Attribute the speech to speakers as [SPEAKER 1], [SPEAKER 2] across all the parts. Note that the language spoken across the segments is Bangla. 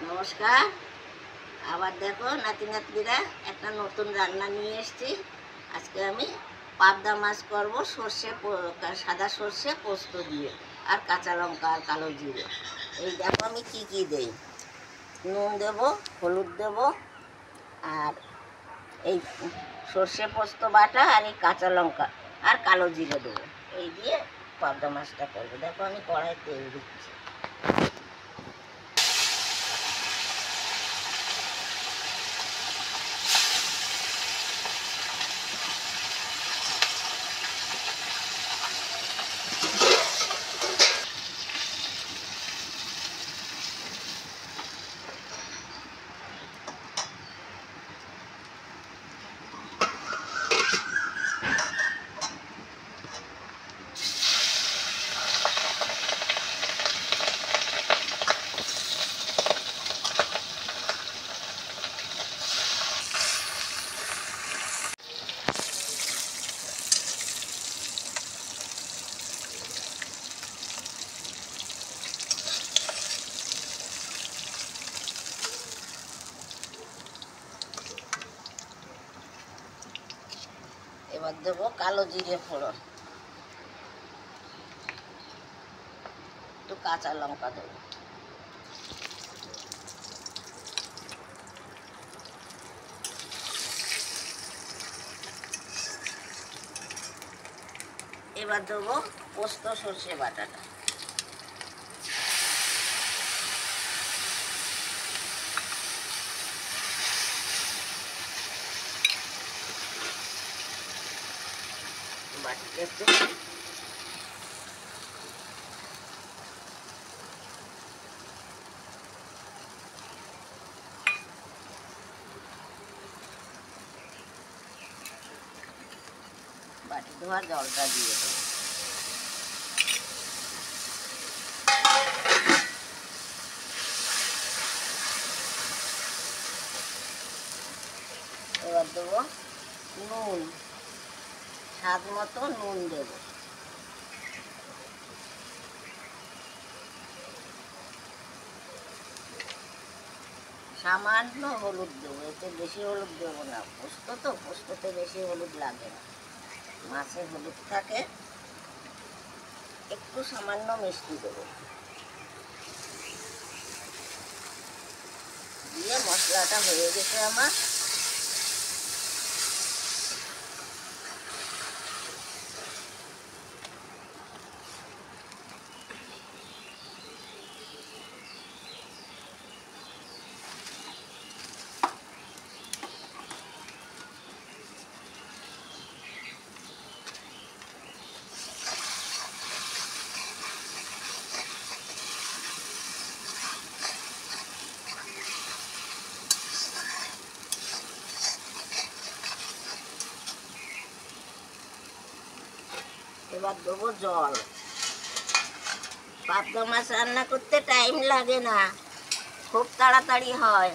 [SPEAKER 1] নমস্কার। আবার দেখো নাতি নাতনিরা একটা নতুন রান্না নিয়ে এসেছি। আজকে আমি পাবদা মাছ করব সাদা সর্ষে পোস্ত দিয়ে আর কাঁচা লঙ্কা আর কালো জিরে। এই দেখো আমি কি কি দেই। নুন দেব, হলুদ দেব, আর এই সর্ষে পোস্ত বাটা আর এই কাঁচা লঙ্কা আর কালো জিরে দেবো। এই দিয়ে পাবদা মাছটা করবো। দেখো আমি কড়াই তেল দিচ্ছি। এবার দেবো কালো জিরে ফোড়ন, একটু কাঁচা লঙ্কা দেবো, এবার দেবো পোস্ত সর্ষে বাটাটা, বাটিতে একটু বাটি ধোয়া জলটা দিয়ে দেবো। এবার দেবো নুন, স্বাদ মতো নুন দেবো, সামান্য হলুদ দেবো, এতে বেশি হলুদ দেবো না, পোস্ততে বেশি হলুদ লাগে না, মাছে হলুদ থাকে। একটু সামান্য মিষ্টি দেবো, দিয়ে মশলাটা হয়ে গেছে আমার। এবার দেবো জল। পাবদা মাছ রান্না করতে টাইম লাগে না, খুব তাড়াতাড়ি হয়।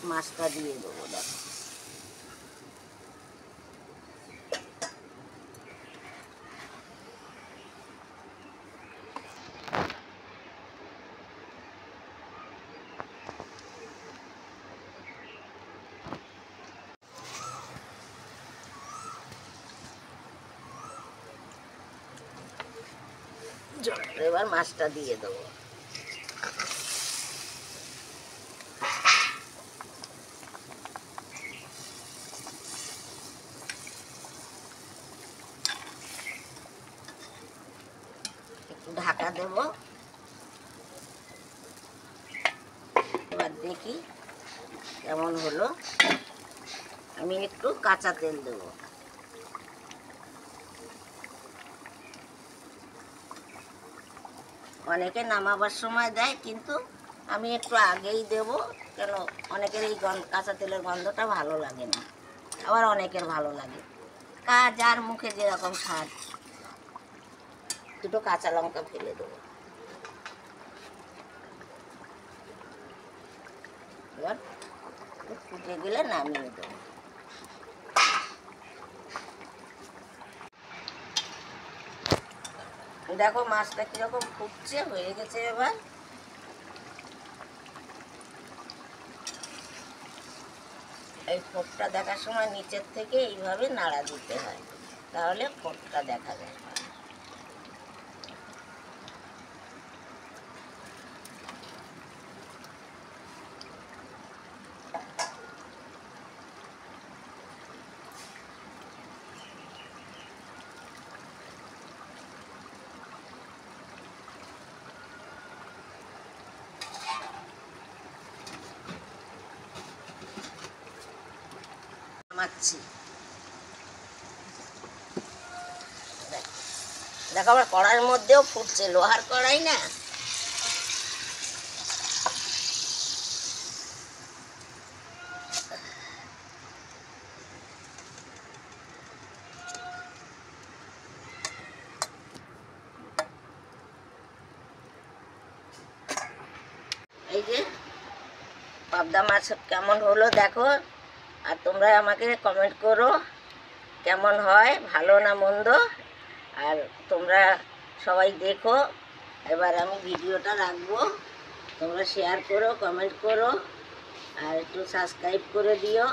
[SPEAKER 1] মাছটা দিয়ে দেবো, দেখো এবার মাছটা দিয়ে দেবো। একটু ঢাকা দেব, এবার দেখি কেমন হলো। আমি একটু কাঁচা তেল দেবো, অনেকে নামাবার সময় দেয়, কিন্তু আমি একটু আগেই দেব, কেন অনেকের এই কাঁচা তেলের গন্ধটা ভালো লাগে না, আবার অনেকের ভালো লাগে। যার মুখে যেরকম স্বাদ। দুটো কাঁচা লঙ্কা ফেলে দেবো। এবার ফুটে গেলে নামিয়ে দেবো। দেখো মাছটা কিরকম ফুটছে, হয়ে গেছে। এবার এই ফোঁটটা দেখার সময় নিচের থেকে এইভাবে নাড়া দিতে হয়, তাহলে ফোঁটটা দেখা যায়। নামাচ্ছি। দেখো আবার কড়াইয়ের মধ্যেও ফুটছে, লোহার কড়াই না। এই যে পাবদা মাছ কেমন হলো দেখো, আর তোমরা আমাকে কমেন্ট করো কেমন হয়, ভালো না মন্দ। আর তোমরা সবাই দেখো। এবার আমি ভিডিওটা রাখবো, তোমরা শেয়ার করো, কমেন্ট করো, আর একটু সাবস্ক্রাইব করে দিও।